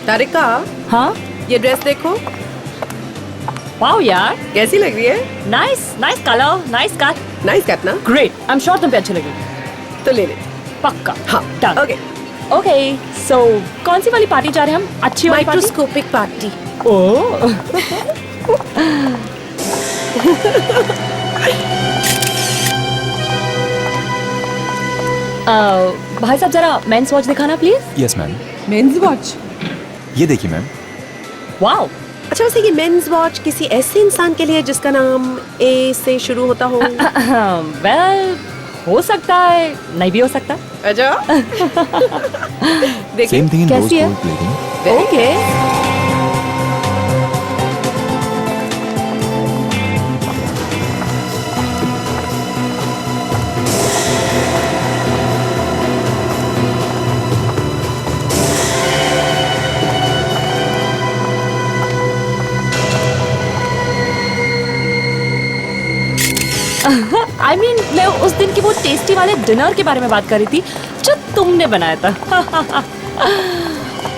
तारिका, हाँ ये ड्रेस देखो। वाओ यार, कैसी लग रही है? Nice nice colour, nice cut, nice cut ना? ग्रेट। आई एम श्योर तुम पे अच्छी लगेगी। तो ले ले। पक्का। हाँ डन। ओके। ओके सो कौन सी वाली पार्टी जा रहे हैं हम? अच्छी वाली पार्टी? Microscopic party. ओह भाई साहब जरा मेंस वॉच दिखाना please. Yes ma'am. Men's watch? ये देखिए मैम। वाओ। अच्छा, वैसे ये मेंस वॉच किसी ऐसे इंसान के लिए जिसका नाम ए से शुरू होता हो? वेल हो सकता है, नहीं भी हो सकता। अच्छा देखिए सेम थिंग इन रोज कैसी है? Gold plating. Okay. I mean, मैं उस दिन की वो टेस्टी वाले डिनर के बारे में बात कर रही थी जो तुमने बनाया था।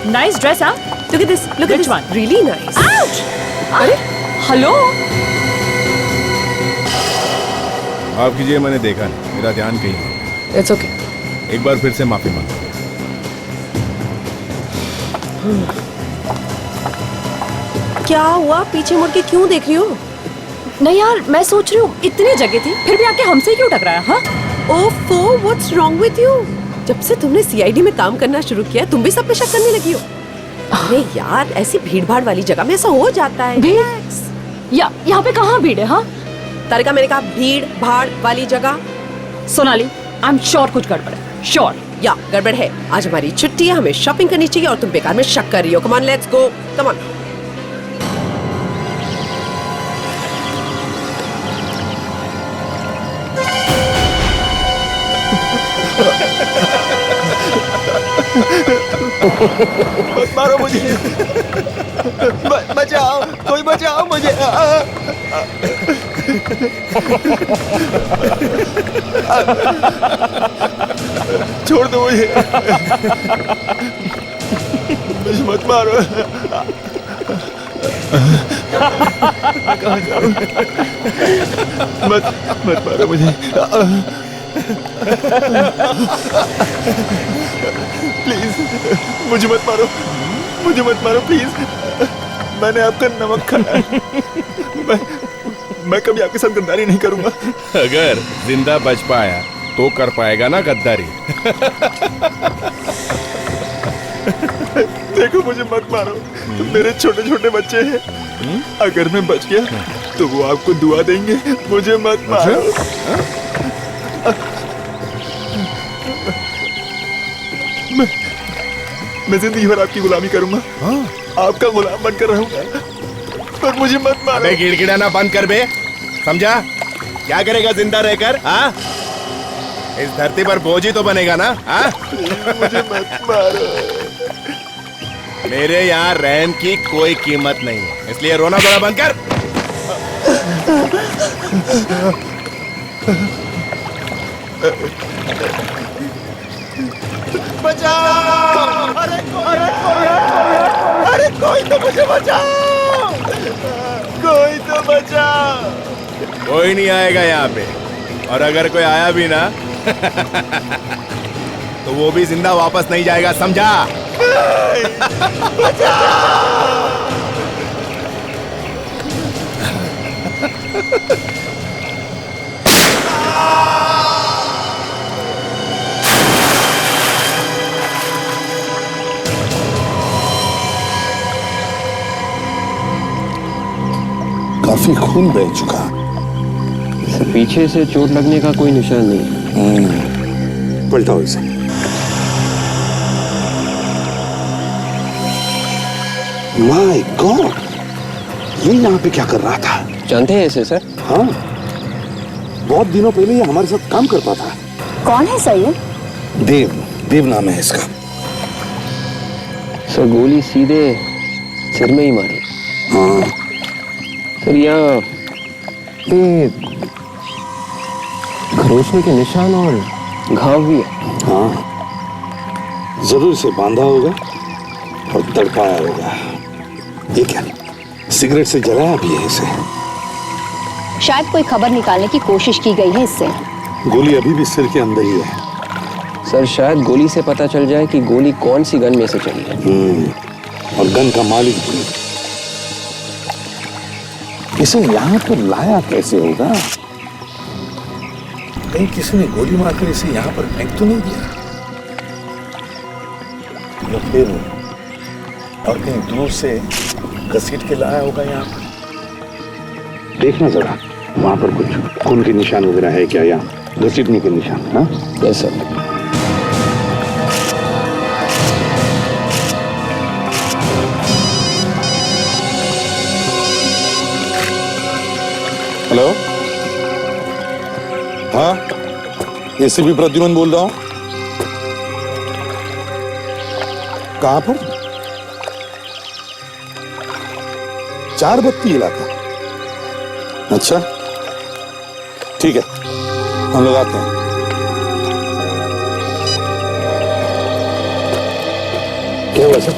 नाइस ड्रेस हाँ। Look at this, look at Which this one? really nice. Ouch! अरे हेलो। माफ कीजिए, मैंने देखा नहीं, मेरा ध्यान कहीं। It's okay. एक बार फिर से माफी मांगता हूं। क्या हुआ? पीछे मुड़ के क्यों देख रही हो? नहीं यार, मैं सोच रही हूँ इतनी जगह थी फिर भी आके हमसे क्यों टकराया? हाँ ओफो, व्हाट्स रॉन्ग विद यू? जब से तुमने सीआईडी में काम करना शुरू किया तुम भी सब पे शक करने लगी हो। अरे यार, ऐसी भीड़ भाड़ वाली जगह में ऐसा हो जाता है। भीड़? Relax. यहाँ पे कहाँ भीड़ है? हाँ तारिका, मैंने कहा भीड़ भाड़ वाली जगह। सोनाली, आई एम श्योर कुछ गड़बड़ है। श्योर या गड़बड़ है। आज हमारी छुट्टी है, हमें शॉपिंग करनी चाहिए और तुम बेकार में शक कर रही हो। Come on, let's go, come on. मत मारो मुझे। बचाओ, कोई बचाओ मुझे। छोड़ दो मुझे। मुझे मत मारो। कहाँ जाऊँ? मत मारो मुझे। प्लीज मुझे मत मारो, मुझे मत मारो प्लीज। मैंने आपका नमक खाया है। मैं कभी आपके साथ गद्दारी नहीं करूंगा। अगर जिंदा बच पाया तो कर पाएगा ना गद्दारी। देखो, मुझे मत मारो, मेरे छोटे छोटे बच्चे हैं। अगर मैं बच गया तो वो आपको दुआ देंगे। मुझे मत मारो। मैं जिंदगी भर आपकी गुलामी करूंगा। आपका गुलाम बनकर रहूंगा, पर मुझे मत मारो। अबे गिड़गिड़ाना बंद कर बे, समझा? क्या करेगा जिंदा रहकर? हाँ, इस धरती पर बोझ ही तो बनेगा ना। हाँ, मुझे मत मारो। मेरे यहाँ रहम की कोई कीमत नहीं है, इसलिए रोना धोना बंद कर। बचाओ! अरे कोई तो मुझे बचाओ! कोई तो बचाओ! कोई नहीं आएगा यहाँ पे, और अगर कोई आया भी ना तो वो भी जिंदा वापस नहीं जाएगा, समझा? काफी खून बह चुका। पीछे से चोट लगने का कोई निशान नहीं। पलटाओ इसे। माय गॉड, ये यहाँ पे क्या कर रहा था? जानते हैं इसे सर? हाँ, बहुत दिनों पहले ये हमारे साथ काम करता था। कौन है सर ये? देव नाम है इसका। सर गोली सीधे सिर में ही मारी। हाँ, सर यहाँ पे खरोचने के निशान और घाव भी है। हाँ, जरूर से बांधा होगा और तड़पाया होगा। ये क्या, सिगरेट से जलाया भी है इसे? शायद कोई खबर निकालने की कोशिश की गई है इससे। गोली अभी भी सिर के अंदर ही है। सर शायद गोली से पता चल जाए कि गोली कौन सी गन में से चली है। और गन का मालिक भी। इसे यहाँ पर लाया कैसे होगा? कहीं किसी ने गोली मारकर इसे यहाँ पर फेंक तो नहीं दिया? या फिर और कहीं दूर से घसीट के लाया होगा यहाँ पर? देखना जरा, वहां पर कुछ खून के निशान वगैरह है क्या, या घसीटने के निशान? हाँ यस सर। हेलो, हाँ एसीपी प्रद्युमन बोल रहा हूं। कहां पर? चार बत्ती इलाका। अच्छा ठीक है, हम लोग आते हैं। क्या हुआ सर?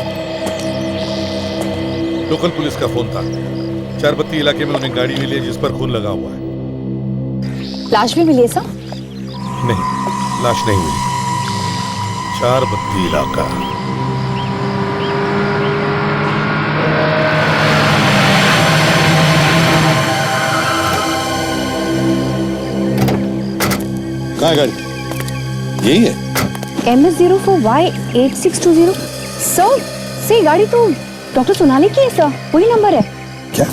लोकल पुलिस का फोन था। चारबत्ती इलाके में उन्हें गाड़ी मिली है जिस पर खून लगा हुआ है। लाश भी मिली है सर? नहीं, लाश नहीं मिली। चारबत्ती इलाका। कहाँ है गाड़ी? यही है? MS04Y8620। सर, से गाड़ी तो डॉक्टर सोनाली की है सर, वही नंबर है। क्या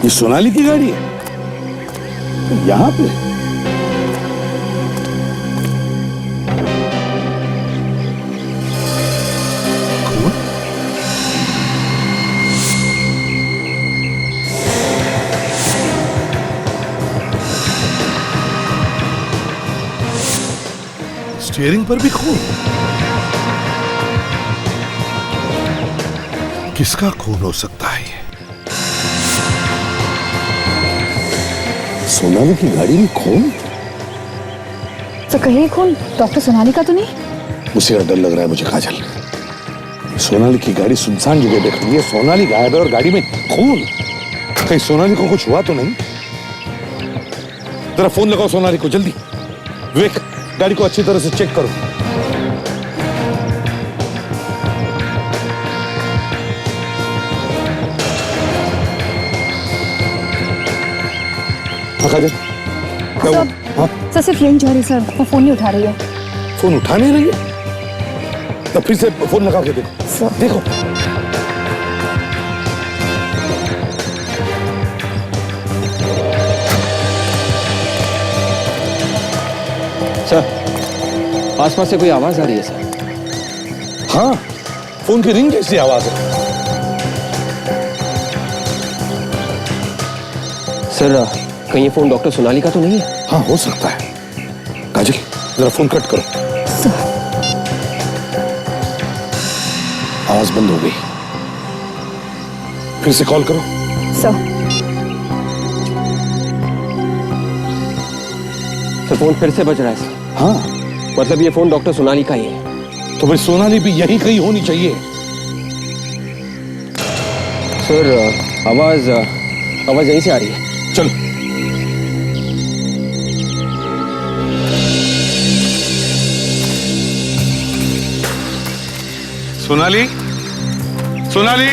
ये सोनाली की गाड़ी है? तो यहाँ पे स्टीयरिंग पर भी खून। किसका खून हो सकता है ये? सोनाली की गाड़ी में खून? तो कहीं खून डॉक्टर सोनाली का तो नहीं? मुझे डर लग रहा है मुझे, काजल। सोनाली की गाड़ी सुनसान जगह पे खड़ी है, सोनाली गायब है और गाड़ी में खून। कहीं सोनाली को कुछ हुआ तो नहीं? जरा फोन लगाओ सोनाली को जल्दी। विवेक, गाड़ी को अच्छी तरह से चेक करो। काजल, क्या हुआ? हाँ? सर सिर्फ रिंग जा रही है सर, वो फोन नहीं उठा रही है। फोन उठा नहीं रही है? तो फिर से फोन लगा के देखो। सर देखो। सर आसपास से कोई आवाज आ रही है सर। हाँ, फोन की रिंग जैसी आवाज है। सर कहीं ये फोन डॉक्टर सोनाली का तो नहीं है? हाँ हो सकता है। काजल, जरा फोन कट करो। आवाज बंद हो गई, फिर से कॉल करो। सर फोन फिर से बज रहा है सर। हाँ, मतलब ये फोन डॉक्टर सोनाली का ही है। तो फिर सोनाली भी यहीं कहीं होनी चाहिए। सर आवाज यहीं से आ रही है। चलो। सोनाली, सोनाली,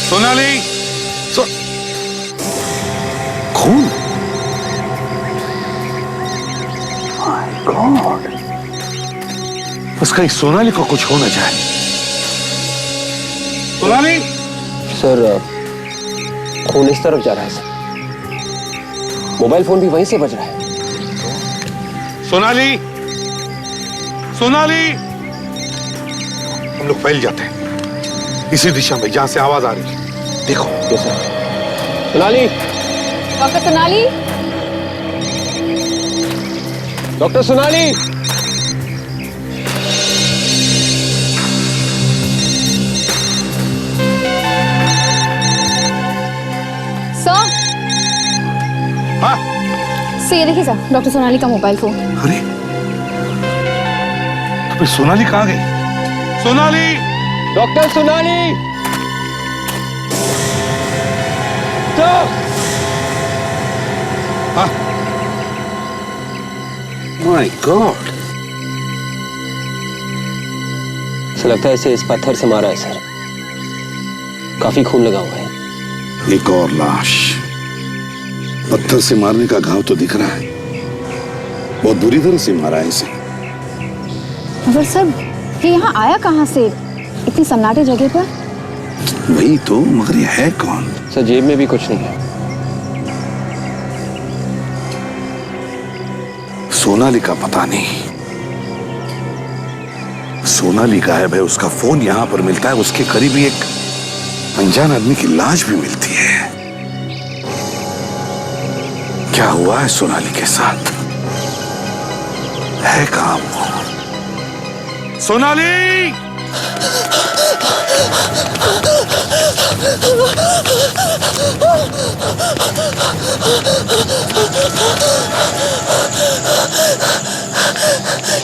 सोनाली, खून। माय गॉड, बस कहीं सोनाली को कुछ हो न जाए। सोनाली, सर खून इस तरफ जा रहा है सर। मोबाइल फोन भी वहीं से बज रहा है। सोनाली, सोनाली। हम लोग फैल जाते हैं इसी दिशा में जहां से आवाज आ रही है। देखो। Yes sir. Sonali, doctor Sonali, doctor Sonali. Sir. हाँ? सर ये देखिए सर, डॉक्टर सोनाली का मोबाइल फोन। अरे, तो फिर सोनाली कहाँ गई? Sonali, doctor Sonali, my God, ऐसा लगता है इसे इस पत्थर से मारा है सर। काफी खून लगा हुआ है। एक और लाश। पत्थर से मारने का घाव तो दिख रहा है, बहुत बुरी तरह से मारा है इसे। मगर सर ये यहाँ आया कहाँ से इतनी सन्नाटे जगह पर? वही तो, मगर ये है कौन? सर जेब में भी कुछ नहीं है। सोनाली का पता नहीं। सोनाली गायब है, उसका फोन यहां पर मिलता है, उसके करीब ही एक अनजान आदमी की लाश भी मिलती है। क्या हुआ है सोनाली के साथ? है कहां वो? सोनाली!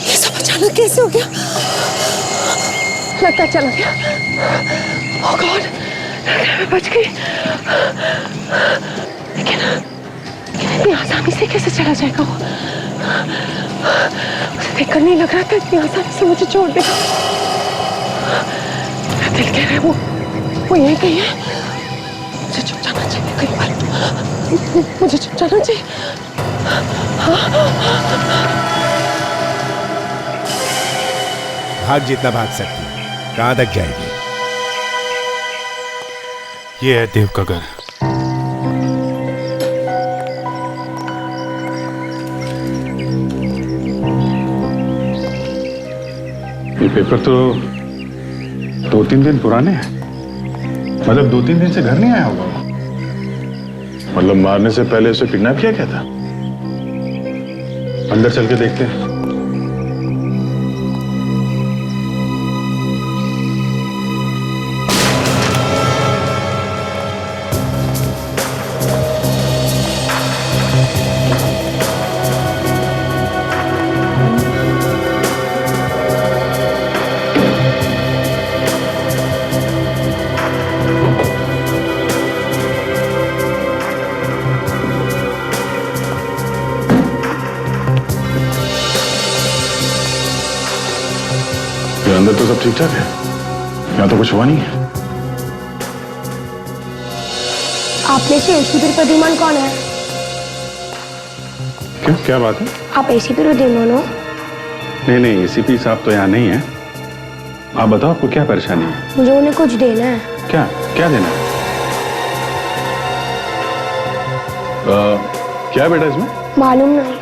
ये सब अचानक कैसे हो गया? लगता है चला गया। ओह गॉड, मैं बच गई। लेकिन इतनी आसानी से कैसे चला जाएगा वो? उसे देखकर नहीं लग रहा था इतनी आसानी से मुझे छोड़ देगा। मेरा दिल कह रहा है वो यहीं कहीं है। मुझे चुप जाना चाहिए कई बार। मुझे चुप जाना चाहिए। भाग जितना भाग सकती है। कहां तक जाएगी? ये है देव का घर। ये पेपर तो 2-3 दिन पुराने हैं। मतलब 2-3 दिन से घर नहीं आया होगा। मतलब मारने से पहले उसे किडनैप किया क्या था? अंदर चल के देखते हैं। अंदर तो सब ठीक ठाक है, यहाँ तो कुछ हुआ नहीं है। आप में से एसीपी प्रद्युमन कौन है? क्यों, क्या बात है? आप एसीपी प्रद्युमन हो? नहीं, एसीपी साहब तो यहाँ नहीं है। आप बताओ, आपको क्या परेशानी है? मुझे उन्हें कुछ देना है। क्या देना है? क्या बेटा इसमें? मालूम नहीं।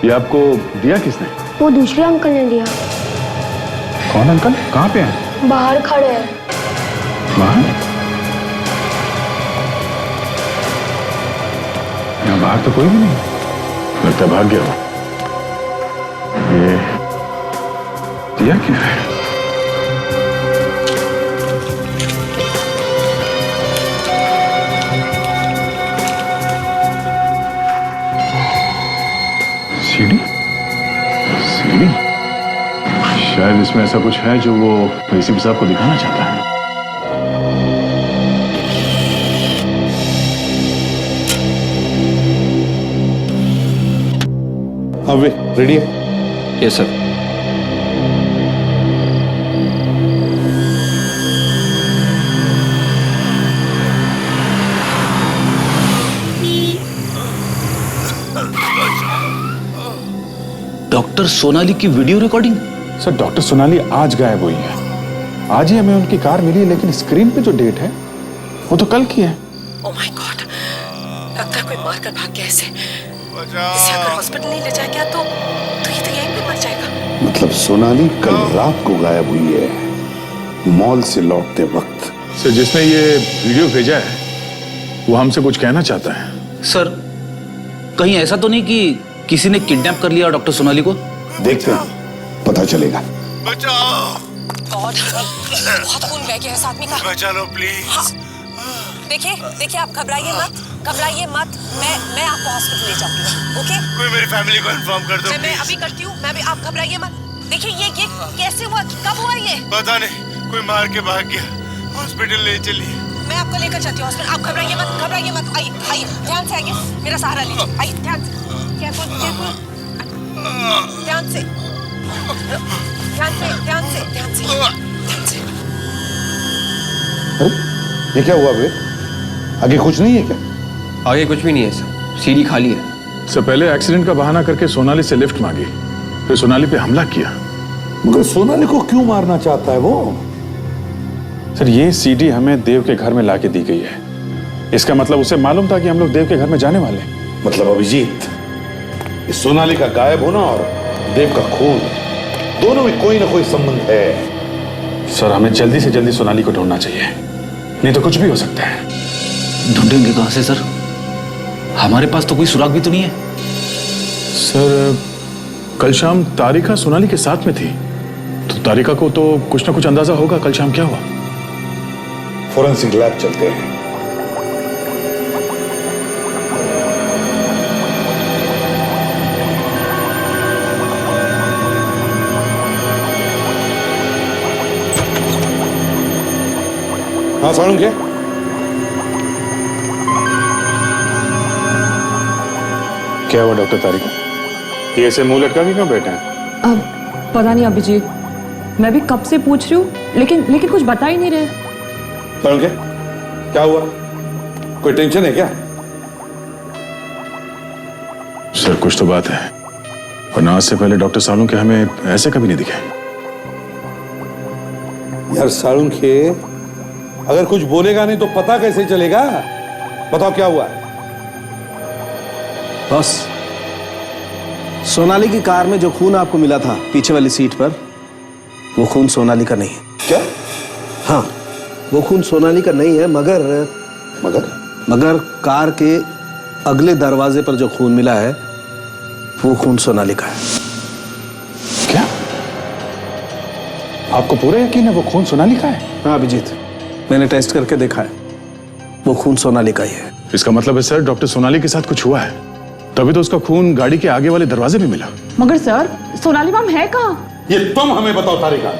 ये आपको दिया किसने? वो दूसरे अंकल ने दिया। कौन अंकल? कहाँ पे हैं? बाहर खड़े हैं। बाहर? यहाँ बाहर तो कोई भी नहीं, लगता भाग गया वो। ये दिया क्या है? सीढ़ी? शायद इसमें ऐसा कुछ है जो वो एसीपी साहब को दिखाना चाहता है। वे रेडी है? Yes sir. डॉक्टर सोनाली की video recording? Sir doctor Sonali आज गायब हुई है। आज ही हमें उनकी कार मिली है, लेकिन स्क्रीन पे जो डेट है वो तो कल की है। ओह माय गॉड, लगता है कोई मार कर भाग गया इसे। इसे अगर हॉस्पिटल नहीं ले जाया गया तो ये तो यहीं पे मर जाएगा। मतलब सोनाली कल रात को गायब हुई है, मॉल से लौटते वक्त। सर जिसने ये वीडियो भेजा है वो हमसे कुछ कहना चाहता है। सर कहीं ऐसा तो नहीं कि किसी ने किडनैप कर लिया डॉक्टर सोनाली को? देखते हैं, पता चलेगा। बचाओ! बहुत खून बह गया इस आदमी का। बचा लो प्लीज। देखिए आप घबराइए मत। मैं आपको हॉस्पिटल ले जाऊंगी। ओके? कोई मेरी फैमिली को इन्फॉर्म कर दो। मैं अभी करती हूँ। आप घबराइए मत। देखिए ये कैसे हुआ, कब हुआ ये? पता नहीं, कोई मार के भाग गया। हॉस्पिटल ले चलिए। मैं आपको लेकर चलती हूँ हॉस्पिटल। आप घबराइए मत। आइए आइए, ध्यान से आइए, मेरा सहारा लीजिए। आइए ध्यान से, केयरफुल ध्यान से। ये क्या हुआ बे? आगे कुछ नहीं है क्या? आगे कुछ भी नहीं है सर, सीढ़ी खाली है। सर पहले एक्सीडेंट का बहाना करके सोनाली से लिफ्ट मांगी, फिर सोनाली पे हमला किया। मगर सोनाली को क्यों मारना चाहता है वो? सर ये सीडी हमें देव के घर में लाके दी गई है। इसका मतलब उसे मालूम था कि हम लोग देव के घर में जाने वाले हैं। मतलब अभिजीत, इस सोनाली का गायब होना और देव का खून, दोनों में कोई ना कोई संबंध है। सर हमें जल्दी से जल्दी सोनाली को ढूंढना चाहिए, नहीं तो कुछ भी हो सकता है। ढूंढेंगे कहां से सर? हमारे पास तो कोई सुराग भी तो नहीं है। सर कल शाम तारिका सोनाली के साथ में थी, तो तारिका को तो कुछ ना कुछ अंदाजा होगा कल शाम क्या हुआ। फोरेंसिक लैब चलते हैं। हाँ सालू क्या हुआ डॉक्टर तारिका? ये ऐसे मुंह लटका के क्यों बैठे हैं? अब पता नहीं अभिजीत, मैं भी कब से पूछ रही हूँ लेकिन कुछ बता ही नहीं रहे। सालू क्या हुआ? कोई टेंशन है क्या? सर कुछ तो बात है, वरना आज से पहले डॉक्टर सालुंखे हमें ऐसे कभी नहीं दिखे। यार सालुंखे अगर कुछ बोलेगा नहीं तो पता कैसे चलेगा? बताओ क्या हुआ? बस सोनाली की कार में जो खून आपको मिला था पीछे वाली सीट पर, वो खून सोनाली का नहीं है। क्या? हाँ, वो खून सोनाली का नहीं है, मगर कार के अगले दरवाजे पर जो खून मिला है वो खून सोनाली का है। क्या? आपको पूरा यकीन है वो खून सोनाली का है? हाँ अभिजीत, मैंने टेस्ट करके देखा है, वो खून सोनाली का ही है। इसका मतलब है सर डॉक्टर सोनाली के साथ कुछ हुआ है, तभी तो उसका खून गाड़ी के आगे वाले दरवाजे में मिला। मगर सर सोनाली मैम है कहाँ? ये तुम हमें बताओ तारिका,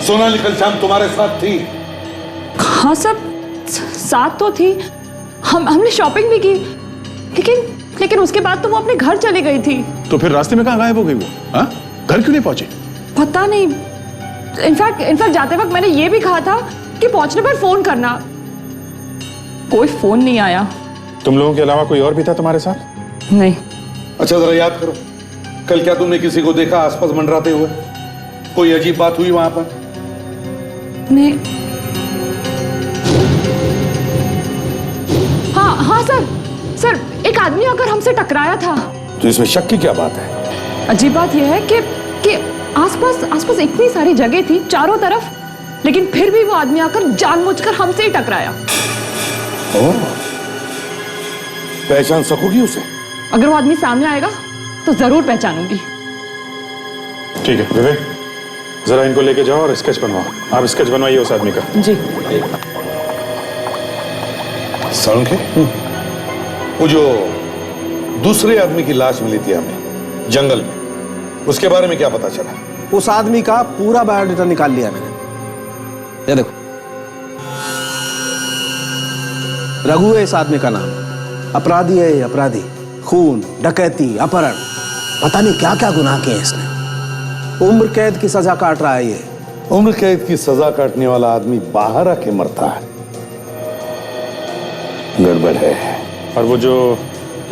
सोनाली कल शाम तुम्हारे साथ थी? हाँ सब साथ तो थी, हमने शॉपिंग भी की, लेकिन उसके बाद तो वो अपने घर चली गई थी। तो फिर रास्ते में कहाँ गायब हो गई वो? हाँ, घर क्यों नहीं पहुंची? पता नहीं, इनफैक्ट जाते वक्त मैंने ये भी कहा था कि पहुंचने पर फोन करना, कोई फोन नहीं आया। तुम लोगों के अलावा कोई और भी था तुम्हारे साथ? नहीं। अच्छा जरा याद करो, कल क्या तुमने किसी को देखा आसपास मंडराते हुए? कोई अजीब बात हुई वहां पर? नहीं। हाँ सर एक आदमी आकर हमसे टकराया था। तो इसमें शक की क्या बात है? अजीब बात यह है कि आसपास इतनी सारी जगह थी चारों तरफ, लेकिन फिर भी वो आदमी आकर जानबूझकर हमसे ही टकराया। पहचान सकोगी उसे? अगर वो आदमी सामने आएगा तो जरूर पहचानूंगी। ठीक है विवेक, जरा इनको लेके जाओ और स्केच बनवाओ। आप स्केच बनवाइए उस आदमी का। जी। सालुंखे, वो जो दूसरे आदमी की लाश मिली थी हमें जंगल में, उसके बारे में क्या पता चला? उस आदमी का पूरा बायोडाटा निकाल लिया मैंने। ये देखो, रघु है इस आदमी का नाम। अपराधी है, अपराधी, खून, डकैती, अपहरण, पता नहीं क्या क्या गुनाह किए इसने। उम्र कैद की सजा काट रहा है ये। उम्र कैद की सजा काटने वाला आदमी बाहर आके मरता है, गड़बड़ है। और वो जो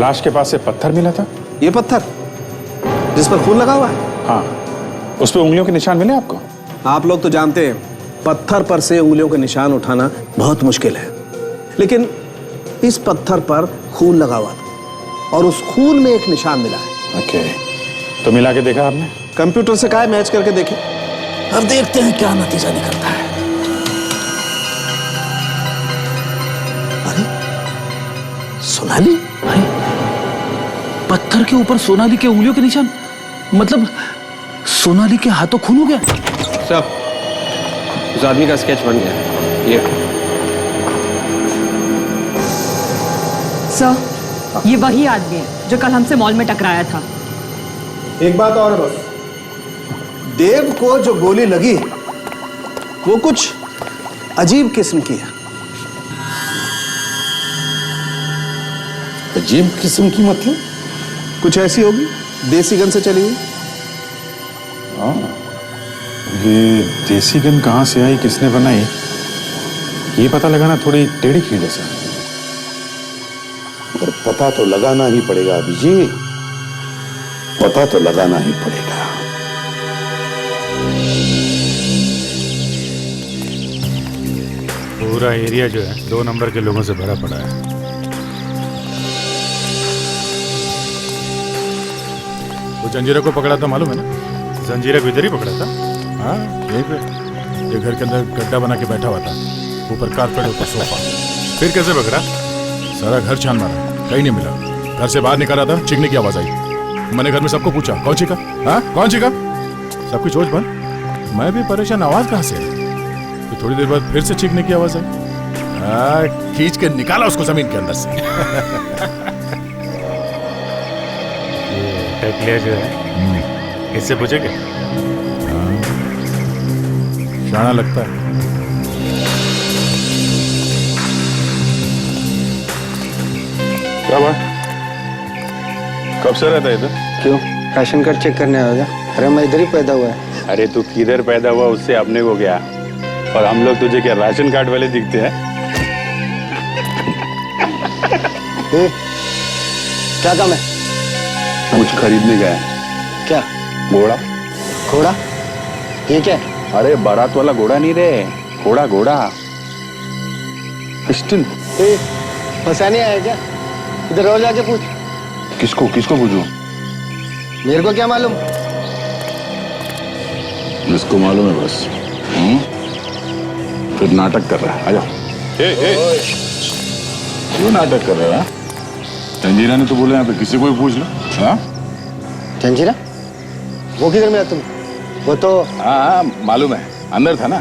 लाश के पास से पत्थर मिला था, ये पत्थर जिस पर खून लगा हुआ है? हाँ, उस पर उंगलियों के निशान मिले आपको? आप लोग तो जानते हैं पत्थर पर से उंगलियों के निशान उठाना बहुत मुश्किल है, लेकिन इस पत्थर पर खून लगा हुआ था और उस खून में एक निशान मिला है। ओके, तो मिला के देखा आपने? कंप्यूटर से कहा मैच करके देखे, अब देखते हैं क्या नतीजा निकलता है। अरे सोनाली, अरे पत्थर के ऊपर सोनाली के उंगलियों के निशान, मतलब सोनाली के हाथों खून हो गया। सब उस आदमी का स्केच बन गया। ये सर, ये वही आदमी है जो कल हमसे मॉल में टकराया था। एक बात और है बस, देव को जो गोली लगी वो कुछ अजीब किस्म की है। अजीब किस्म की मतलब? कुछ ऐसी होगी, देसी गन से चली हुई। हाँ, ये देसी गन कहाँ से आई, किसने बनाई, ये पता लगाना थोड़ी टेढ़ी खीर जैसा। पर पता तो लगाना ही पड़ेगा अभिजीत, पता तो लगाना ही पड़ेगा। पूरा एरिया जो है 2 नंबर के लोगों से भरा पड़ा है। वो जंजीरा को पकड़ा था मालूम है ना? जंजीरा को इधर ही पकड़ा था। हाँ, यहीं पे ये घर के अंदर गड्ढा बना के बैठा हुआ था, ऊपर कारपेट ऊपर सोफा। फिर कैसे पकड़ा? सारा घर छान मारा, कहीं नहीं मिला। घर से बाहर निकल रहा था, चीखने की आवाज आई। मैंने घर में सबको पूछा कौन चीखा, हाँ कौन चीखा? सबकी सोच बंद। मैं भी परेशान, आवाज कहाँ से? तो थोड़ी देर बाद फिर से चीखने की आवाज आई। खींच के निकाला उसको जमीन के अंदर से। ये टकलिया जो है, इससे पूछेंगे? शाना लगता है। क्या बात? कब से रहता है इधर? क्यों, राशन कार्ड चेक करने आएगा? अरे मैं इधर ही पैदा हुआ है। अरे तू किधर पैदा हुआ उससे अपने को क्या, और हम लोग तुझे क्या राशन कार्ड वाले दिखते हैं? क्या काम है? कुछ खरीदने गया है। क्या? घोड़ा। घोड़ा? ये क्या है? अरे बारात वाला घोड़ा नहीं रे, घोड़ा घोड़ा। पिस्टल? फंसाने आया क्या? इधर और जाके पूछ। किसको किसको पूछूं? मेरे को क्या मालूम? जिसको मालूम है बस। फिर नाटक कर रहा है, आ जाओ। क्यों नाटक कर रहा है? जंजीरा ने तो बोला यहाँ पे किसी को भी पूछ लो। हाँ? जंजीरा? वो किधर में है तुम? वो तो हाँ मालूम है, अंदर था ना।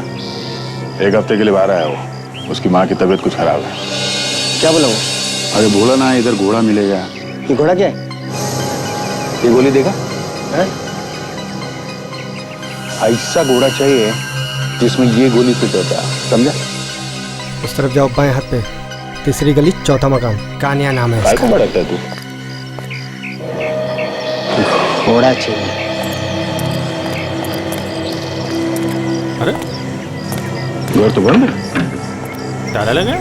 1 हफ्ते के लिए बाहर आया वो, उसकी माँ की तबीयत कुछ खराब है। क्या बोला वो? अरे बोला ना इधर घोड़ा मिलेगा। ये घोड़ा क्या है? ये गोली देगा? ऐसा घोड़ा चाहिए जिसमें ये गोली फिट होता है, समझा? उस तरफ जाओ, बाएं हाथ पे, 3री गली, 4था मकान, कान्या नाम है। काय को भड़कता है तू? घोड़ा चाहिए। अरे घर तो बंद है, ताला लगा।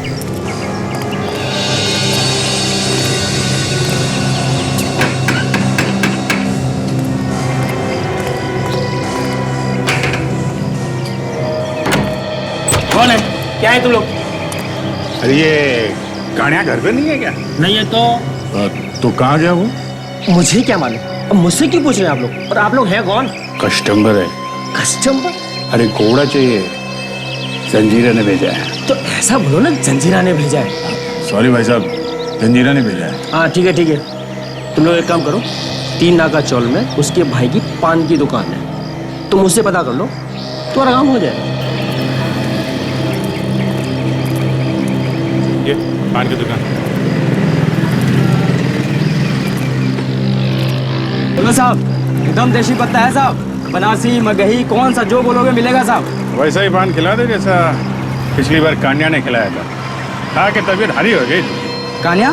कौन है? क्या है तुम लोग? अरे ये कान्या घर पे नहीं है क्या? नहीं है तो कहाँ गया वो? मुझे क्या मालूम? अब मुझसे क्यों पूछ रहे हैं आप लोग? और आप लोग हैं कौन? कस्टमर है। कस्टमर? अरे घोड़ा चाहिए, जंजीरा ने भेजा है। तो ऐसा बोलो ना, जंजीरा ने भेजा है। सॉरी भाई साहब, जंजीरा ने भेजा है। हाँ ठीक है ठीक है। तुम लोग एक काम करो, 3 नाका चौल में उसके भाई की पान की दुकान है, तुम उससे पता कर लो, तुम्हारा काम हो जाएगा। ये पान की दुकान। बोलो साहब, एकदम देसी पत्ता है साहब, बनारसी मगही, कौन सा जो बोलोगे मिलेगा साहब। वैसा ही पान खिला दे जैसा पिछली बार कान्या ने खिलाया था। खा के तबीयत हरी हो गई। कान्या?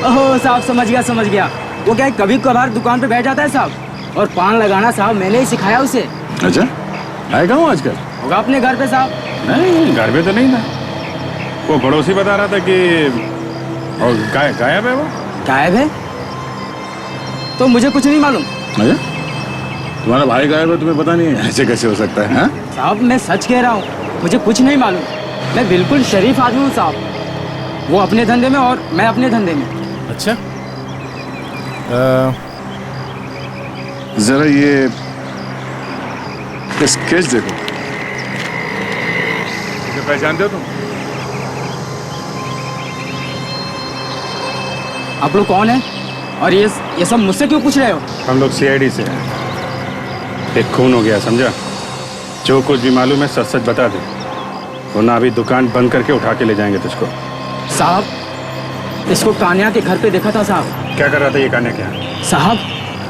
ओहो साहब, समझ गया। वो क्या है, कभी कभार दुकान पे बैठ जाता है साहब, और पान लगाना साहब मैंने ही सिखाया उसे। अच्छा, आएगा हूँ आजकल? होगा अपने घर पे साहब। नहीं, घर पे तो नहीं था। वो पड़ोसी बता रहा था कि और गायब है वो। गायब है? तो मुझे कुछ नहीं मालूम। अच्छा, तुम्हारा भाई गायब है, तुम्हें पता नहीं है? ऐसे कैसे हो सकता है? हाँ साहब मैं सच कह रहा हूँ, मुझे कुछ नहीं मालूम। मैं बिल्कुल शरीफ आदमी हूँ साहब, वो अपने धंधे में और मैं अपने धंधे में। अच्छा, जरा ये स्केच देखो। इसे पहचानते हो तुम? आप लोग कौन है और ये सब मुझसे क्यों पूछ रहे हो? हम लोग CID से हैं। एक खून हो गया, समझा? जो कुछ भी मालूम है सच सच बता दे, वरना अभी दुकान बंद करके उठा के ले जाएंगे तुझको। साहब इसको कान्या के घर पे देखा था साहब। क्या कर रहा था ये कान्या? क्या साहब,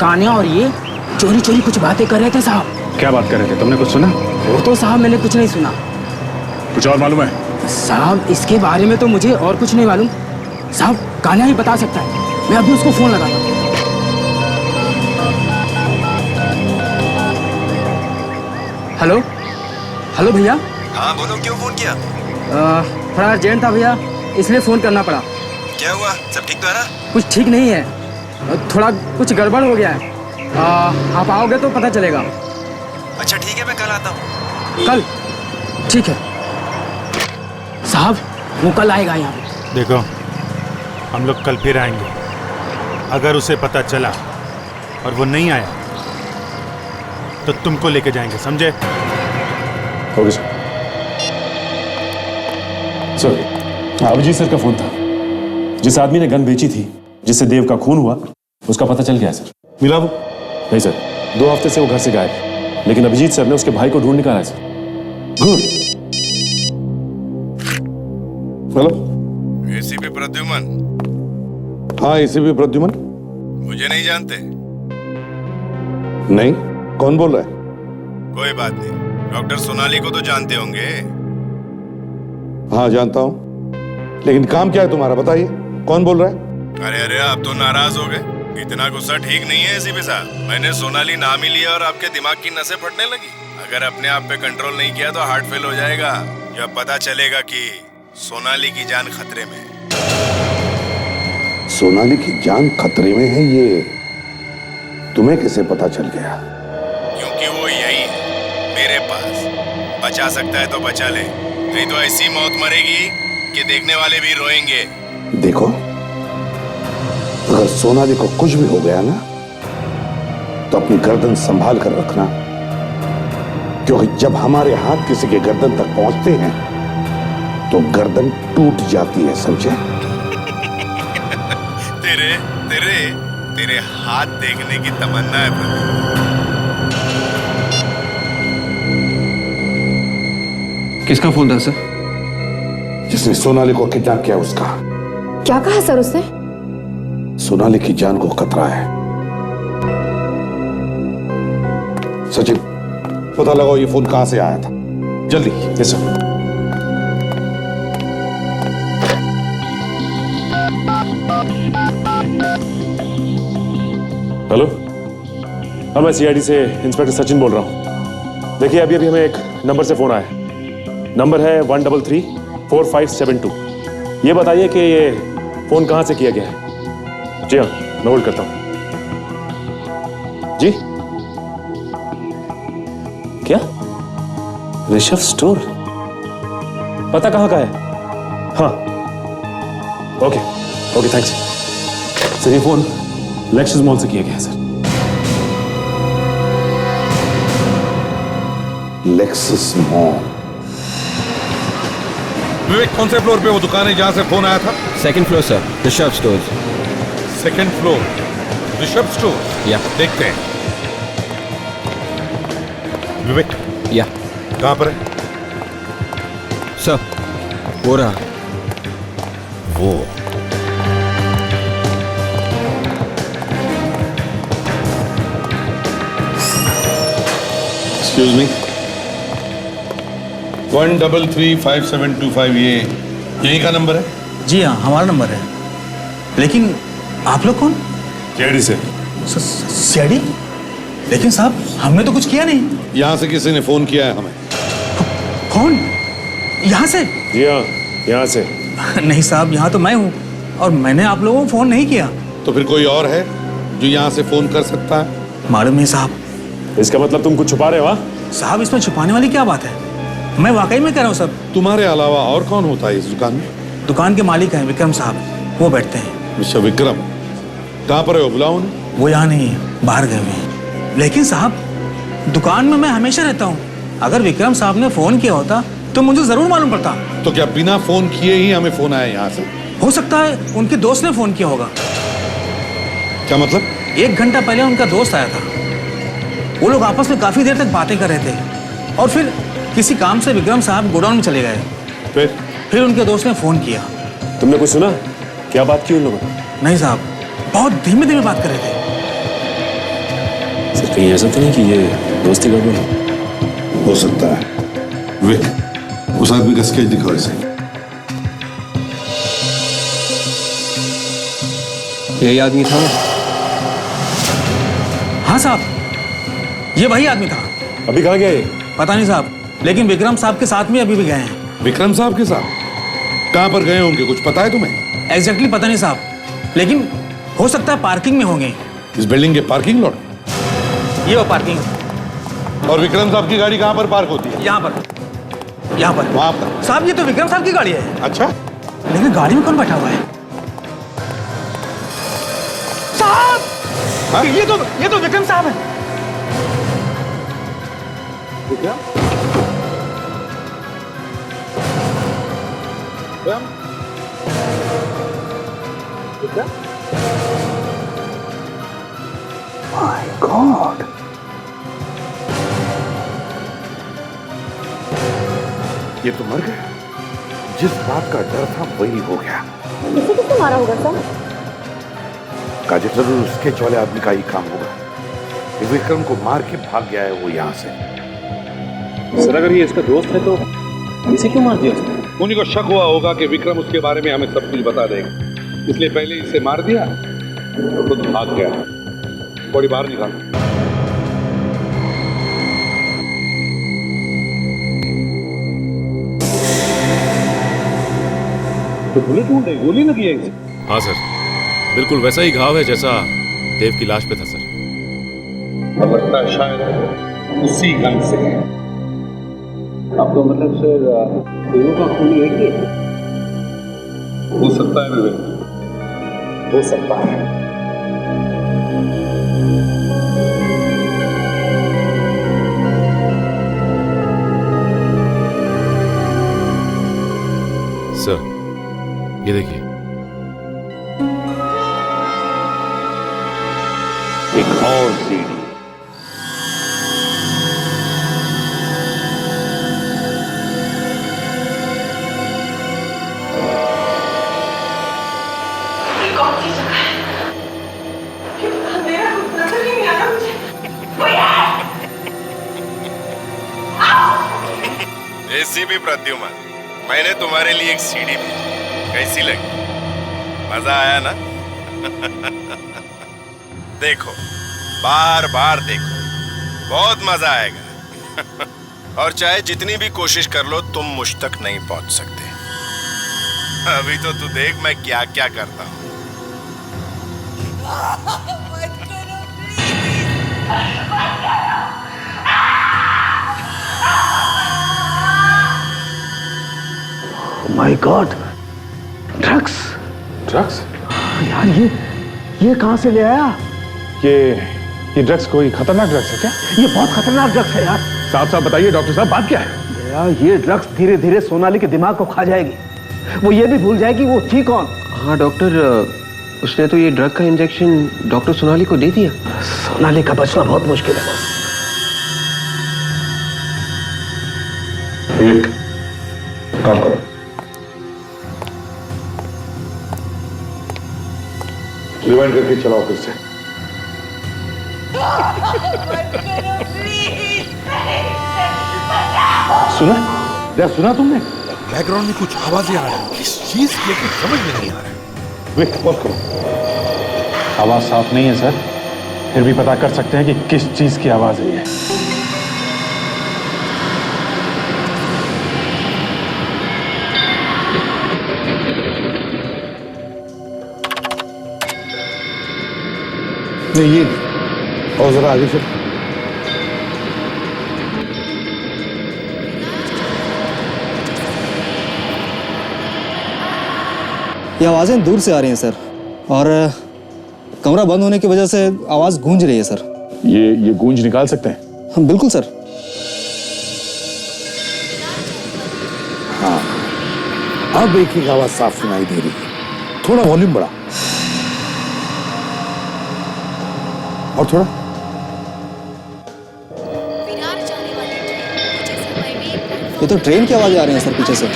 कान्या और ये चोरी चोरी कुछ बातें कर रहे थे साहब। क्या बात कर रहे थे? तुमने कुछ सुना? वो तो साहब मैंने कुछ नहीं सुना, कुछ और मालूम है? साहब इसके बारे में तो मुझे और कुछ नहीं मालूम। साहब कान्हा ही बता सकता है। मैं अभी उसको फोन लगाता हूँ। हेलो हेलो भैया। हाँ बोलो, क्यों फोन किया? थोड़ा अर्जेंट था भैया, इसलिए फोन करना पड़ा। क्या हुआ? सब ठीक तो है ना? कुछ ठीक नहीं है, थोड़ा कुछ गड़बड़ हो गया है। आप आओगे तो पता चलेगा। अच्छा ठीक है, मैं कल आता हूँ। कल? ठीक है साहब, वो कल आएगा यहाँ पे। देखो, हम लोग कल फिर आएंगे। अगर उसे पता चला और वो नहीं आया तो तुमको लेके जाएंगे, समझे? Okay sir. Sir, Abhijit sir का फोन था। जिस आदमी ने गन बेची थी, जिससे देव का खून हुआ, उसका पता चल गया सर। मिला वो? नहीं सर, 2 हफ्ते से वो घर से गायब है, लेकिन अभिजीत सर ने उसके भाई को ढूंढ निकाला है sir. Good. Hello, ACP Pradyuman. हाँ एसीपी प्रद्युमन। मुझे नहीं जानते? नहीं, कौन बोल रहा है? कोई बात नहीं, डॉक्टर सोनाली को तो जानते होंगे। हाँ जानता हूँ, लेकिन काम क्या है तुम्हारा, बताइए कौन बोल रहा है? अरे अरे, आप तो नाराज हो गए। इतना गुस्सा ठीक नहीं है एसीपी साहब। मैंने सोनाली नाम ही लिया और आपके दिमाग की नसें फटने लगी। अगर अपने आप पे कंट्रोल नहीं किया तो हार्ट फेल हो जाएगा। जब पता चलेगा कि सोनाली की जान खतरे में है। सोनाली की जान खतरे में है, ये तुम्हें कैसे पता चल गया? क्योंकि वो यही है मेरे पास। बचा सकता है तो बचा ले, नहीं तो ऐसी मौत मरेगी कि देखने वाले भी रोएंगे। देखो, अगर सोनाली को कुछ भी हो गया ना, तो अपनी गर्दन संभाल कर रखना, क्योंकि जब हमारे हाथ किसी के गर्दन तक पहुंचते हैं तो गर्दन टूट जाती है, समझे? तेरे तेरे तेरे हाथ देखने की तमन्ना है प्रदीप। किसका फोन था सर? जिसने सोनाली को किडनैप किया उसका। क्या कहा सर उसने? सोनाली की जान को खतरा है। सचिन, पता लगाओ ये फोन कहां से आया था, जल्दी। Yes sir. हेलो, हाँ मैं सीआईडी से इंस्पेक्टर सचिन बोल रहा हूँ। देखिए अभी हमें एक नंबर से फोन आया। नंबर है 1334572। ये बताइए कि ये फोन कहाँ से किया गया है? जी हाँ, मैं होल्ड करता हूँ। जी क्या? ऋषभ स्टोर? पता कहाँ का है? हाँ ओके ओके, थैंक्स सर। ये फोन लेक्सस मॉल से किया गया है सर। Lexus mall? विवेक, कौन से फ्लोर पे वो दुकान है जहां से फोन आया था? 2nd floor sir, Rishabh stores. 2nd floor, Rishabh store. या देखते हैं। विवेक, या कहां पर है? सर वो रहा। वो एक्सक्यूज मी, 1335725, ये यही का नंबर है? जी हाँ, हमारा नंबर है। लेकिन आप लोग कौन? सीआईडी से। सीआईडी? लेकिन साहब हमने तो कुछ किया नहीं। यहां से किसी ने फोन किया है हमें। कौन? यहाँ से? जी हाँ, यहाँ से। नहीं साहब, यहाँ तो मैं हूँ और मैंने आप लोगों को फोन नहीं किया। तो फिर कोई और है जो यहाँ से फोन कर सकता है? मालूम नहीं साहब। इसका मतलब तुम कुछ छुपा रहे हो? हाँ साहब, इसमें छुपाने वाली क्या बात है? मैं वाकई में कह रहा हूँ सब। तुम्हारे अलावा और कौन होता है इस दुकान में? दुकान के मालिक हैं विक्रम साहब, वो बैठते हैं। मिस्टर विक्रम, कहाँ पर है वो? बुलाओ उन्हें। वो यहाँ नहीं है, बाहर गए हुए हैं। लेकिन साहब दुकान में मैं हमेशा रहता हूँ। अगर विक्रम साहब ने फोन किया होता तो मुझे जरूर मालूम पड़ता। तो क्या बिना फोन किए ही हमें फोन आया यहाँ से? हो सकता है उनके दोस्त ने फोन किया होगा। क्या मतलब? 1 घंटा पहले उनका दोस्त आया था। वो लोग आपस में काफी देर तक बातें कर रहे थे और फिर किसी काम से विक्रम साहब गोडाउन में चले गए। फिर उनके दोस्त ने फोन किया। तुमने कुछ सुना? क्या बात की उन लोगों ने? नहीं साहब, बहुत धीमे धीमे बात कर रहे थे। सर कहीं ऐसा तो नहीं कि ये दोस्ती गड़बड़ हो? हो सकता है। विक, उस आदमी का स्केच दिखाओ इसे। यही आदमी था। हाँ साहब, ये वही आदमी था। अभी कहाँ गया ये? पता नहीं साहब, लेकिन विक्रम साहब के साथ में अभी भी गए हैं। विक्रम साहब के साथ कहां पर गए होंगे, कुछ पता है तुम्हें? एग्जैक्टली पता नहीं साहब, लेकिन हो सकता है पार्किंग में होंगे। इस बिल्डिंग के पार्किंग लॉट? ये वो पार्किंग। और विक्रम साहब की गाड़ी कहां पर पार्क होती है? यहाँ पर, यहाँ पर, वहां पर। साहब ये तो विक्रम साहब की गाड़ी है। अच्छा, लेकिन गाड़ी में कौन बैठा हुआ है? साहब, ये तो विक्रम साहब है। माय गॉड, ये तो मर गया। जिस बात का डर था वही हो गया। इसे किसने मारा होगा सर? काजल, जरूर उसके वाले आदमी का ही काम होगा। ये विक्रम को मार के भाग गया है वो यहाँ से। सर अगर ये इसका दोस्त है तो इसे क्यों मार दिया उसने? उन्हीं को शक हुआ होगा कि विक्रम उसके बारे में हमें सब कुछ बता देगा, इसलिए पहले इसे मार दिया तो खुद भाग गया। बॉडी बाहर निकाल। तो गोली ढूंढ रही, गोली लगी है इसे। हाँ सर, बिल्कुल वैसा ही घाव है जैसा देव की लाश पे था सर। लगता है शायद उसी गन से है। आपका मतलब सर दोनों का खून एक ही है? हो सकता है विवेक, हो सकता है। सर ये देखिए, एक और सीढ़ी। कौन सी जगह है? अंधेरा कुछ नजर ही नहीं आ रहा मुझे। एसीपी प्रद्युमन, मैंने तुम्हारे लिए एक सीढ़ी भेजी, कैसी लगी? मजा आया ना? देखो, बार बार देखो, बहुत मजा आएगा। और चाहे जितनी भी कोशिश कर लो, तुम मुझ तक नहीं पहुंच सकते। अभी तो तू देख मैं क्या क्या करता हूं। My God, drugs. ड्रग्स? यार ये कहां से ले आया? ये ड्रग्स कोई खतरनाक ड्रग्स है क्या? ये बहुत खतरनाक ड्रग्स है यार। साफ बताइए डॉक्टर साहब, बात क्या है? यार ये ड्रग्स धीरे धीरे सोनाली के दिमाग को खा जाएगी। वो ये भी भूल जाएगी वो थी कौन। हाँ डॉक्टर, उसने तो ये ड्रग का इंजेक्शन डॉक्टर सोनाली को दे दिया। सोनाली का बचना बहुत मुश्किल है बस। एक काम करो, रिवाइंड करके चलाओ फिर से। सुना? क्या सुना तुमने? बैकग्राउंड में कुछ आवाजें आ रही हैं, किस चीज की कुछ समझ में नहीं आ रहा है। वेट, पॉज करो। आवाज साफ नहीं है सर, फिर भी पता कर सकते हैं कि किस चीज की आवाज है ये। नहीं ये और जरा आगे से। ये आवाज़ें दूर से आ रही हैं सर, और कमरा बंद होने की वजह से आवाज़ गूंज रही है सर। ये गूंज निकाल सकते हैं? हाँ बिल्कुल सर। हाँ, अब एक ही आवाज साफ सुनाई दे रही है। थोड़ा वॉल्यूम बढ़ा, और थोड़ा। ये तो ट्रेन की आवाज़ें आ रही हैं सर पीछे से।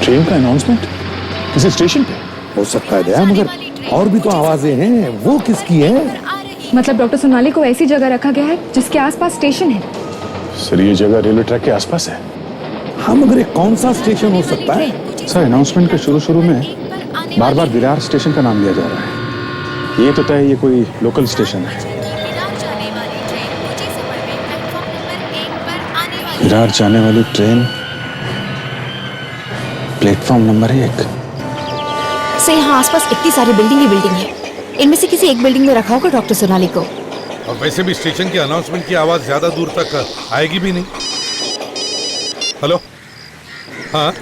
ट्रेन का अनाउंसमेंट किसी स्टेशन पे हो सकता है दया, मगर और भी तो आवाजें हैं, वो किसकी है? मतलब डॉक्टर सोनाली को ऐसी जगह रखा गया है जिसके आसपास स्टेशन है। सर ये जगह रेलवे ट्रैक के आसपास है। हाँ मगर ये कौन सा स्टेशन हो सकता है? सर अनाउंसमेंट के शुरू में बार बार विरार स्टेशन का नाम लिया जा रहा है। ये तो तय ये कोई लोकल स्टेशन है। विरार जाने वाली ट्रेन प्लेटफॉर्म नंबर 1। सर यहाँ आसपास इतनी सारी बिल्डिंग ही बिल्डिंग है, इनमें से किसी एक बिल्डिंग में रखा होगा डॉक्टर सोनाली को। और वैसे भी स्टेशन की अनाउंसमेंट की आवाज ज्यादा दूर तक आएगी भी नहीं। हेलो, हाँ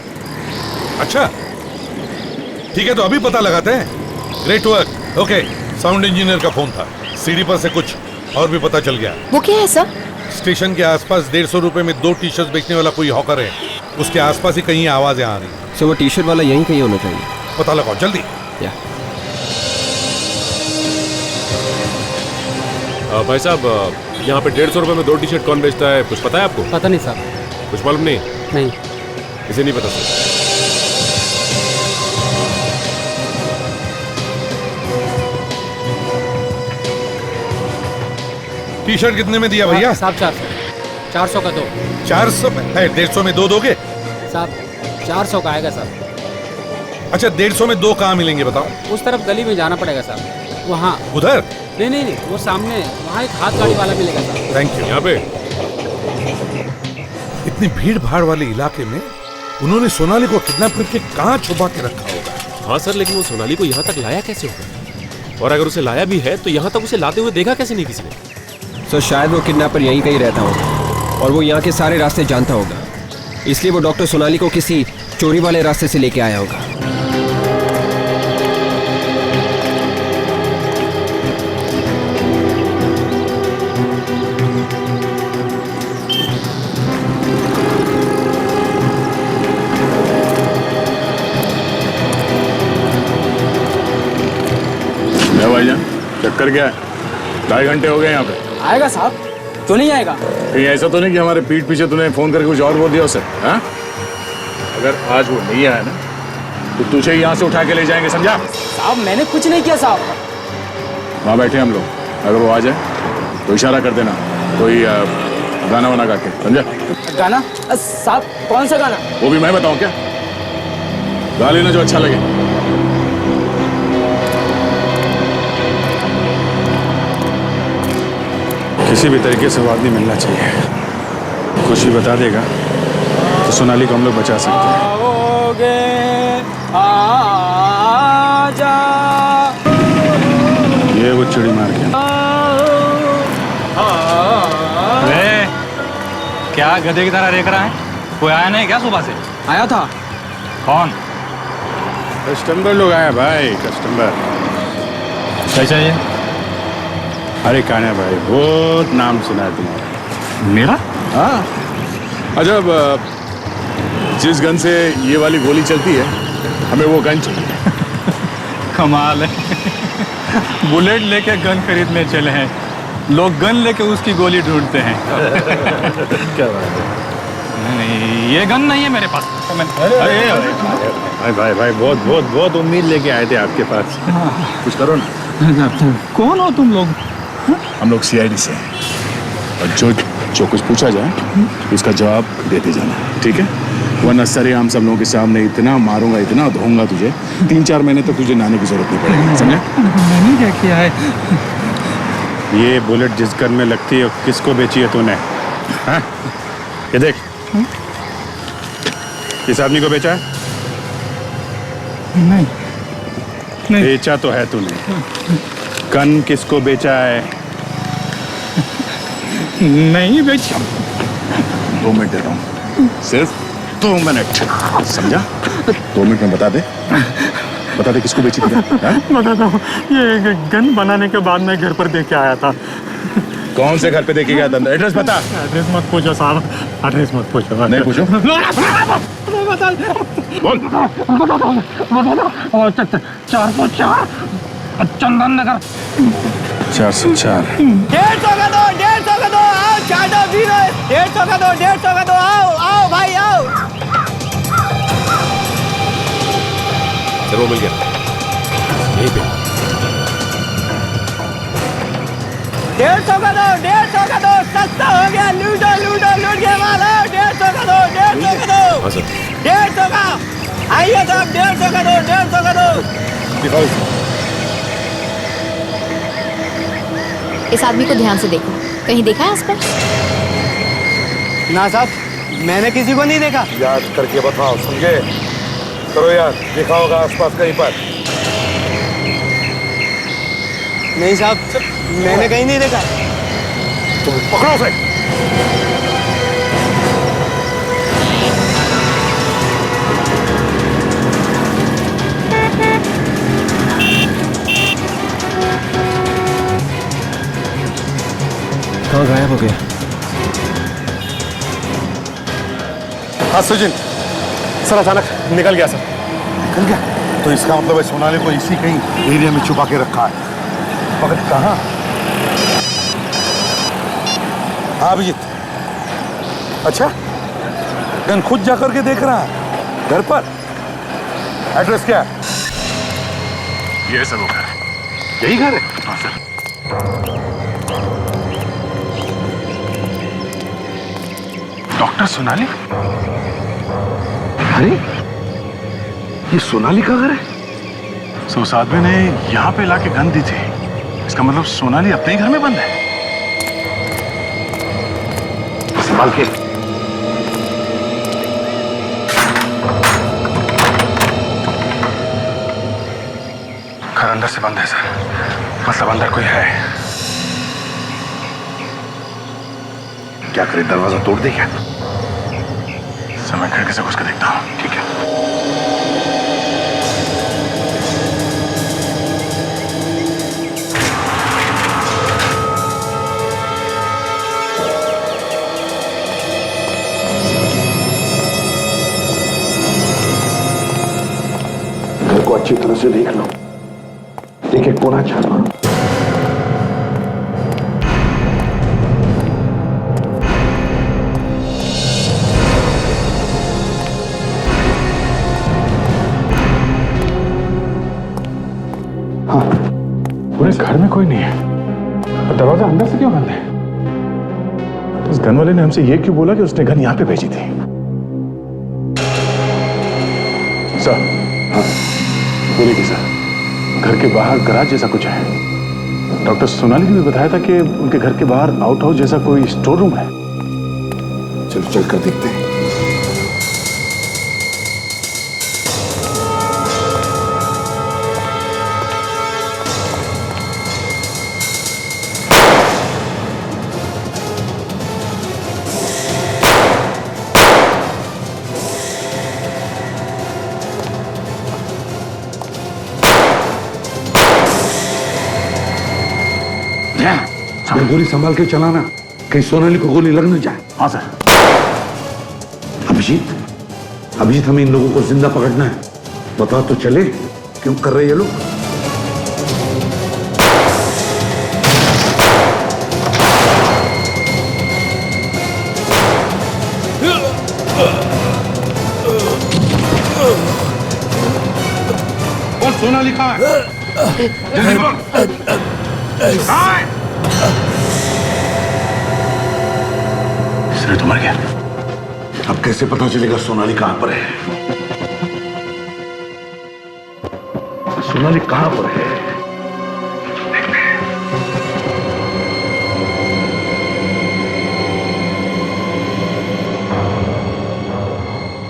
अच्छा ठीक है, तो अभी पता लगाते हैं। Great work. Okay, sound engineer का फोन था, सीडी पर से कुछ और भी पता चल गया। वो क्या है सर? स्टेशन के आसपास 150 रुपए में 2 टी शर्ट बेचने वाला कोई हॉकर है, उसके आसपास ही कहीं आवाजें आ रही। सर वो टी शर्ट वाला यहीं कहीं होना चाहिए। पता लगाओ जल्दी। भाई साहब, यहाँ पे 150 रुपए में 2 टी शर्ट कौन बेचता है, कुछ पता है आपको? पता नहीं साहब। कुछ मालूम नहीं? नहीं। इसे नहीं पता सर। टी शर्ट कितने में दिया भैया? साहब 400 का 2। 400 में है, 150 में 2 दोगे? साहब 400 का आएगा साहब। अच्छा 150 में 2 कहाँ मिलेंगे बताओ? उस तरफ गली में जाना पड़ेगा साहब, वहाँ। उधर? नहीं, वो सामने वहाँ एक हाथ गाड़ी वाला मिलेगा साहब। Thank you. यहाँ पे इतनी भीड़ भाड़ वाले इलाके में उन्होंने सोनाली को किडनैप करके कहाँ छुपा के रखा होगा? हाँ सर, लेकिन वो सोनाली को यहाँ तक लाया कैसे होगा? और अगर उसे लाया भी है तो यहाँ तक उसे लाते हुए देखा कैसे नहीं किसी ने? सर शायद वो किडनैपर यहीं कहीं रहता होगा और वो यहाँ के सारे रास्ते जानता होगा, इसलिए वो डॉक्टर सोनाली को किसी चोरी वाले रास्ते से लेके आया होगा। भाईजान चक्कर क्या है? 2.5 घंटे हो गए यहाँ पे। आएगा साहब, क्यों नहीं आएगा? कहीं ऐसा तो नहीं कि हमारे पीठ पीछे तूने फोन करके कुछ और बोल दिया उसे? हाँ? अगर आज वो नहीं आया ना तो तुझे यहाँ से उठा के ले जाएंगे, समझा? साहब मैंने कुछ नहीं किया साहब। वहाँ बैठे हम लोग, अगर वो आ जाए तो इशारा कर देना, कोई गाना वाना गा के, समझा? गाना? साहब कौन सा गाना? वो भी मैं बताऊँ क्या? गा लेना जो अच्छा लगे। किसी भी तरीके से वो आदमी मिलना चाहिए। खुशी बता देगा तो सोनाली को हम लोग बचा सकते हैं। आजा। ये वो चिड़ी मार के। अरे क्या गधे की तरह देख रहा है? कोई आया नहीं क्या सुबह से? आया था। कौन? कस्टमर लोग आए भाई, कस्टमर। क्या चाहिए? अरे कान्हा भाई, बहुत नाम सुना है तुम्हारा। मेरा? हाँ। अच्छा, जिस गन से ये वाली गोली चलती है, हमें वो गन चाहिए। कमाल है। बुलेट लेके गन खरीदने चले हैं, लोग गन लेके उसकी गोली ढूंढते हैं। क्या बात है? नहीं, ये गन नहीं है मेरे पास। भाई भाई भाई, बहुत उम्मीद लेके आए थे आपके पास। कुछ करो ना। कौन हो तुम लोग? हम लोग CID से हैं और जो कुछ पूछा जाए उसका जवाब देते जाना, ठीक है? वरना सरेआम सब लोगों के सामने इतना मारूंगा, इतना धोऊंगा तुझे, 3-4 महीने तक तुझे नहाने की जरूरत नहीं पड़ेगी, समझे? मैंने क्या किया है? ये बुलेट जिस गन में लगती है किसको बेची है तूने? हाँ? ये देख, किस आदमी को बेचा है? नहीं। बेचा तो है तूने। गन किसको बेचा है? नहीं बेचा। 2 मिनट देता हूँ, सिर्फ 2 मिनट, समझा? 2 मिनट में बता दे किसको बेची थी? बताता हूँ, ये गन बनाने के बाद मैं घर पर देख के आया था। कौन से घर पे देखे गया था? एड्रेस बता। एड्रेस मत पूछो साहब, एड्रेस मत पूछो। नहीं पूछो? बोल। 404 चंदन नगर। 404। 150 का दो, 150 का दो, आओ चाटा पी रहे। 150 का दो, 150 का दो, आओ भाई आओ। सर वो मिल गया, यहीं पे। 150 का दो, 150 का दो, सस्ता हो गया, लूटो लूटो लूट के मारो, 150 का दो, 150 का दो, 150 का, आइए साहब, 150 का दो, 150 का दो। इस आदमी को ध्यान से देखो, कहीं देखा है आसपास? ना साहब, मैंने किसी को नहीं देखा। याद करके बताओ, समझे? करो याद, देखा होगा आसपास कहीं पर? नहीं साहब, मैंने कहीं नहीं देखा। तुम पकड़ो उसे। कहाँ गायब हो गया? हाँ सुजिन, सर अचानक निकल गया सर। निकल गया? तो इसका मतलब है सोनाली को इसी कहीं एरिया में छुपा के रखा है। मगर कहाँ? हाँ अभिजीत। अच्छा, गन खुद जाकर के देख रहा है घर पर? एड्रेस क्या है? ये सब वो घर है। यही घर है? हाँ सर। डॉक्टर सोनाली? अरे ये सोनाली का घर है? सो उस आदमी ने यहाँ पे लाके गन दी थी। इसका मतलब सोनाली अपने ही घर में बंद है। संभाल के। घर अंदर से बंद है सर, मतलब अंदर कोई है। क्या करे, दरवाजा तोड़ दे क्या? समय खिड़की से घुस के देखता हूँ। ठीक है। घर को अच्छी तरह से देख लो, एक एक कोना छान मारो। पूरे घर में कोई नहीं है, और दरवाजा अंदर से क्यों बंद है? उस गन वाले ने हमसे ये क्यों बोला कि उसने गन यहाँ पे भेजी थी? सर, हाँ, बोलिए कि सर, घर के बाहर गराज जैसा कुछ है। डॉक्टर सोनाली ने भी बताया था कि उनके घर के बाहर आउट हाउस जैसा कोई स्टोर रूम है। चल चल कर देखते हैं। गोली संभाल के चलाना, कहीं सोनाली को गोली लग न जाए। हाँ सर। अभिजीत हमें इन लोगों को जिंदा पकड़ना है। बताओ तो चले, क्यों कर रहे ये लोग? और सोनाली कहाँ है? जल्दी बोल। कहाँ है? तो मर गया। अब कैसे पता चलेगा सोनाली कहां पर है? सोनाली कहां पर है?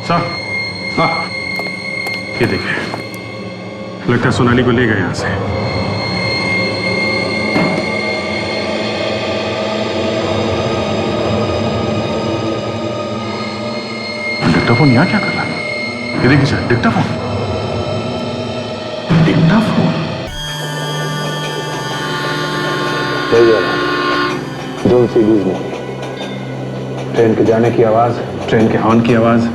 सर, हाँ, ये देखिए, लगता है सोनाली को ले गए यहां से। डिक्टाफोन यहाँ क्या कर रहा है? ये देखिए सर, डिक्टाफोन। दो सीरीज में ट्रेन के जाने की आवाज, ट्रेन के हॉर्न की आवाज,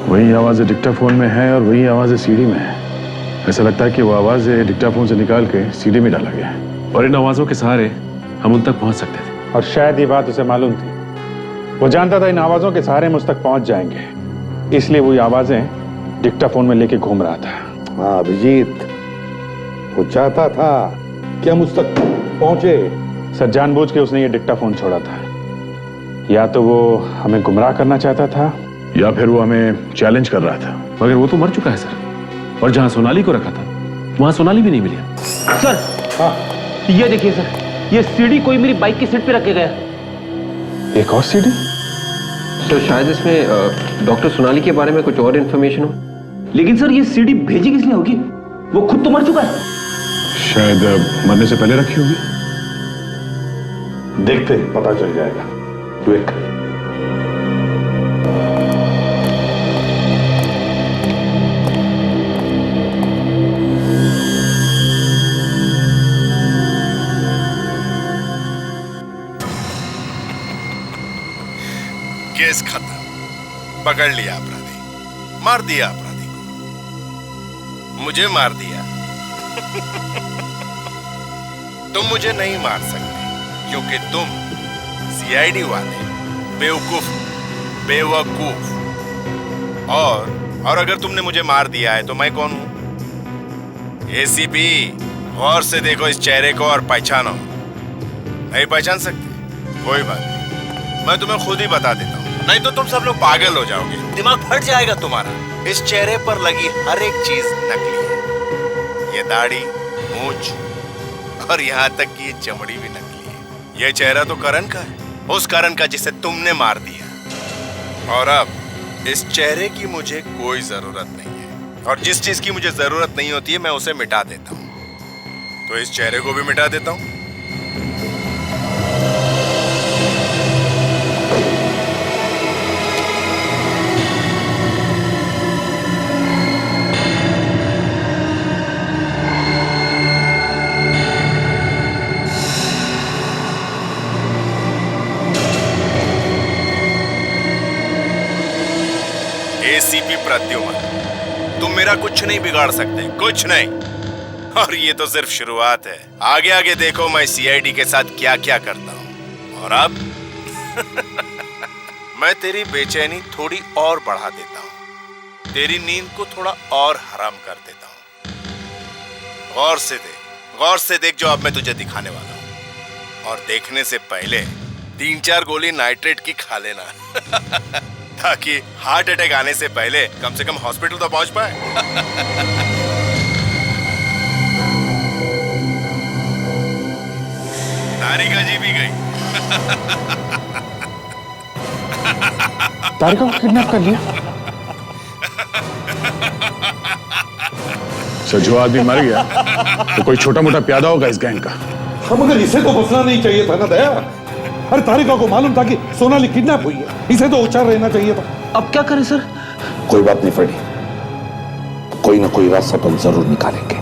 वही आवाज डिक्टाफोन में है और वही आवाज सीडी में है। ऐसा लगता है कि वो आवाज डिक्टाफोन से निकाल के सीडी में डाला गया है, और इन आवाजों के सहारे हम उन तक पहुंच सकते थे। और शायद ये बात उसे मालूम थी। वो जानता था इन आवाजों के सहारे मुझ तक पहुंच जाएंगे, इसलिए वो आवाजें डिक्टाफोन में लेके घूम रहा था। हाँ अभिजीत, वो चाहता था कि हम उस तक पहुंचे, सर जानबूझ के उसने ये डिक्टाफोन छोड़ा था। या तो वो हमें गुमराह करना चाहता था या फिर वो हमें चैलेंज कर रहा था। मगर वो तो मर चुका है सर, और जहां सोनाली को रखा था वहां सोनाली भी नहीं मिली। सर हाँ, ये देखिए सर, ये सीडी कोई मेरी बाइक की सीट पे रख के गया। एक और सीडी? सर शायद इसमें डॉक्टर सोनाली के बारे में कुछ और इन्फॉर्मेशन हो। लेकिन सर ये सीडी भेजी किसने होगी? वो खुद तो मर चुका है। शायद मरने से पहले रखी होगी। देखते हैं, पता चल जाएगा। वेट। केस खत्म, पकड़ लिया अपराधी, मार दिया अपराधी को, मुझे मार दिया। तुम मुझे नहीं मार सकते क्योंकि तुम सीआईडी वाले बेवकूफ। और अगर तुमने मुझे मार दिया है तो मैं कौन हूं? एसीपी, गौर से देखो इस चेहरे को और पहचानो। नहीं पहचान सकते? कोई बात नहीं, मैं तुम्हें खुद ही बता देता हूं, नहीं तो तुम सब लोग पागल हो जाओगे, दिमाग फट जाएगा तुम्हारा। इस चेहरे पर लगी हर एक चीज नकली है। ये दाढ़ी, मूंछ और यहाँ तक कि ये चमड़ी भी नकली है। ये चेहरा तो करण का है, उस करण का जिसे तुमने मार दिया। और अब इस चेहरे की मुझे कोई जरूरत नहीं है, और जिस चीज की मुझे जरूरत नहीं होती है मैं उसे मिटा देता हूँ। तो इस चेहरे को भी मिटा देता हूँ। एसीपी प्रद्युमन, तुम मेरा कुछ नहीं बिगाड़ सकते, कुछ नहीं। और ये तो सिर्फ शुरुआत है, आगे आगे देखो मैं सीआईडी के साथ क्या क्या करता हूँ। और अब मैं तेरी बेचैनी थोड़ी और बढ़ा देता हूँ, तेरी नींद को थोड़ा और हराम कर देता हूँ। गौर से देख जो अब मैं तुझे दिखाने वाला हूँ। और देखने से पहले 3-4 गोली नाइट्रेट की खा लेना ताकि हार्ट अटैक आने से पहले कम से कम हॉस्पिटल तो पहुंच पाए। तारिका जी भी गई। तारिका को किडनैप कर लिया? सर जो आदमी मर गया तो कोई छोटा मोटा प्यादा होगा इस गैंग का। हम मगर इसे तो बचना नहीं चाहिए था ना दया। अरे तारिका को मालूम था कि सोनाली किडनैप हुई है, इसे तो होशियार रहना चाहिए था। अब क्या करें सर? कोई बात नहीं फ्रेडी, कोई ना कोई रास्ता तो हम जरूर निकालेंगे।